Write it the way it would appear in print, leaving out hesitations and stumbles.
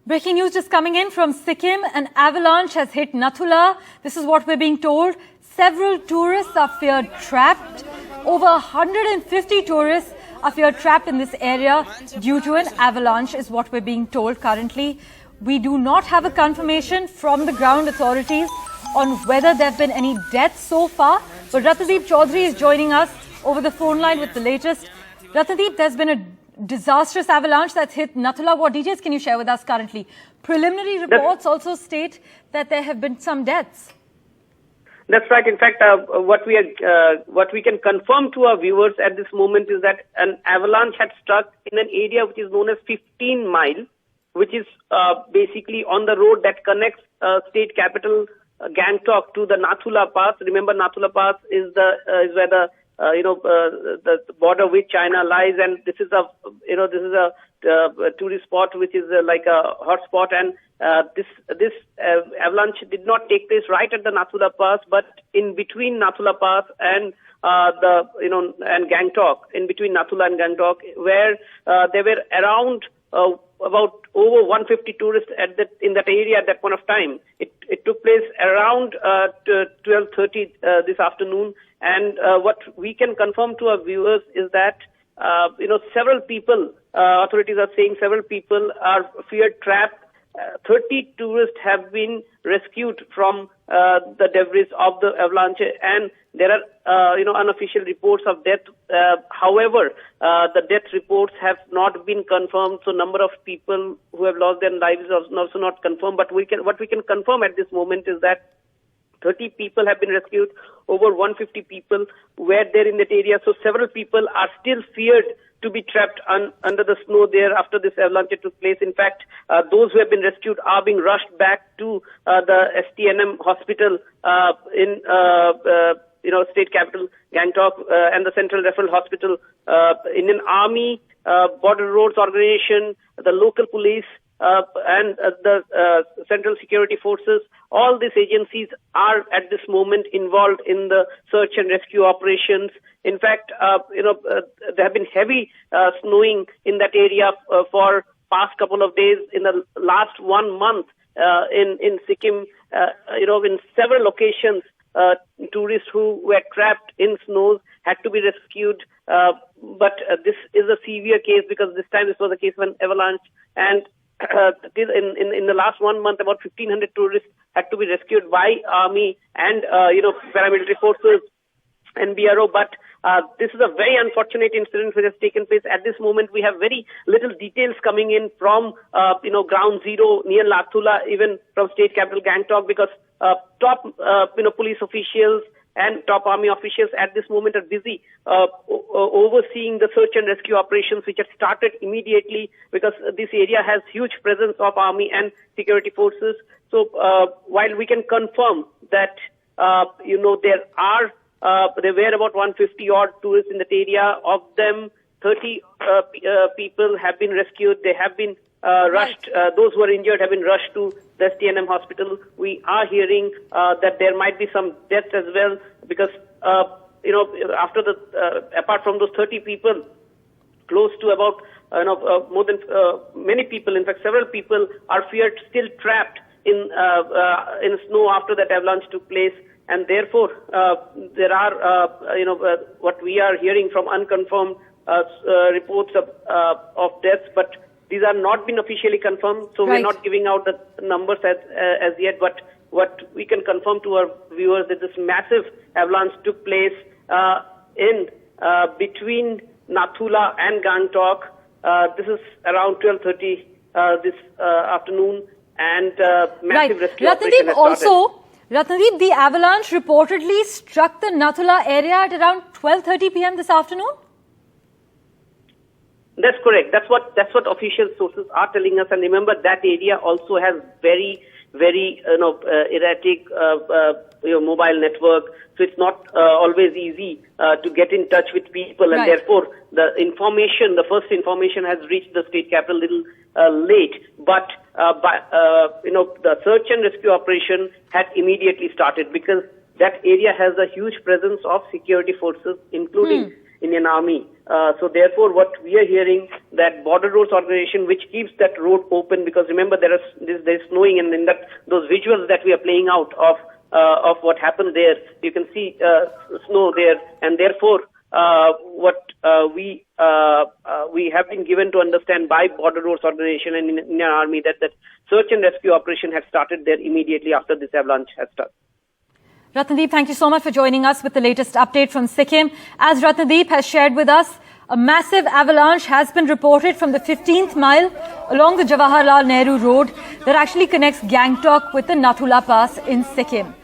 Breaking news just coming in from Sikkim. An avalanche has hit Nathula. This is what we're being told. Several tourists are feared trapped. Over 150 tourists are feared trapped in this area due to an avalanche is what we're being told currently. We do not have a confirmation from the ground authorities on whether there have been any deaths so far. But Ratnadeep Chaudhary is joining us over the phone line with the latest. Ratnadeep, there's been a disastrous avalanche that's hit Nathula. What details can you share with us currently? Preliminary reports also state that there have been some deaths. That's right. In fact, what we can confirm to our viewers at this moment is that an avalanche had struck in an area which is known as 15 Mile, which is basically on the road that connects state capital Gangtok to the Nathula Pass. Remember, Nathula Pass is where the border with China lies, and this is a tourist spot which is like a hot spot, and this avalanche did not take place right at the Nathula Pass, but in between Nathula Pass and and Gangtok, in between Nathula and Gangtok, where there were around about over 150 tourists in that area at that point of time. It took place around 12:30 this afternoon, and what we can confirm to our viewers is that several people, authorities are saying several people are feared trapped. 30 tourists have been rescued from the debris of the avalanche, and there are unofficial reports of death. However, the death reports have not been confirmed, so number of people who have lost their lives is also not confirmed. But what we can confirm at this moment is that 30 people have been rescued. Over 150 people were there in that area. So several people are still feared to be trapped under the snow there after this avalanche took place. In fact, those who have been rescued are being rushed back to the STNM hospital in state capital Gangtok and the Central Referral Hospital. Indian Army, Border Roads Organization, the local police, and the Central Security Forces, all these agencies are at this moment involved in the search and rescue operations. In fact, there have been heavy snowing in that area for past couple of days. In the last 1 month in Sikkim, in several locations, tourists who were trapped in snows had to be rescued. But this is a severe case because this time this was a case of an avalanche, and in the last 1 month, about 1,500 tourists had to be rescued by army and paramilitary forces and BRO. But this is a very unfortunate incident which has taken place. At this moment, we have very little details coming in from ground zero near Nathula, even from state capital Gangtok, because top police officials and top army officials at this moment are busy overseeing the search and rescue operations, which had started immediately because this area has huge presence of army and security forces. So while we can confirm that there were about 150 odd tourists in that area, of them 30 people have been rescued. They have been rushed. Those who are injured have been rushed to the STNM hospital. We are hearing that there might be some deaths as well because, after apart from those 30 people, close to about, more than many people, in fact, several people are feared still trapped in snow after that avalanche took place. And therefore, there are, what we are hearing from unconfirmed reports of deaths, but these are not been officially confirmed, so we're not giving out the numbers as yet. But what we can confirm to our viewers that this massive avalanche took place in between Nathula and Gangtok. This is around 12:30 this afternoon, and massive rescue operation has started. Ratnadeep, the avalanche reportedly struck the Nathula area at around 12:30 p.m. this afternoon? That's correct. That's what official sources are telling us. And remember, that area also has very, very erratic mobile network. So it's not always easy to get in touch with people, and therefore the first information has reached the state capital a little late. But the search and rescue operation had immediately started because that area has a huge presence of security forces, including Indian Army. So therefore, what we are hearing that Border Roads Organization, which keeps that road open, because remember there is snowing, and in that those visuals that we are playing out of what happened there, you can see snow there, and therefore what we have been given to understand by Border Roads Organization and Indian Army that search and rescue operation has started there immediately after this avalanche has started. Ratnadeep, thank you so much for joining us with the latest update from Sikkim. As Ratnadeep has shared with us, a massive avalanche has been reported from the 15th mile along the Jawaharlal Nehru Road that actually connects Gangtok with the Nathula Pass in Sikkim.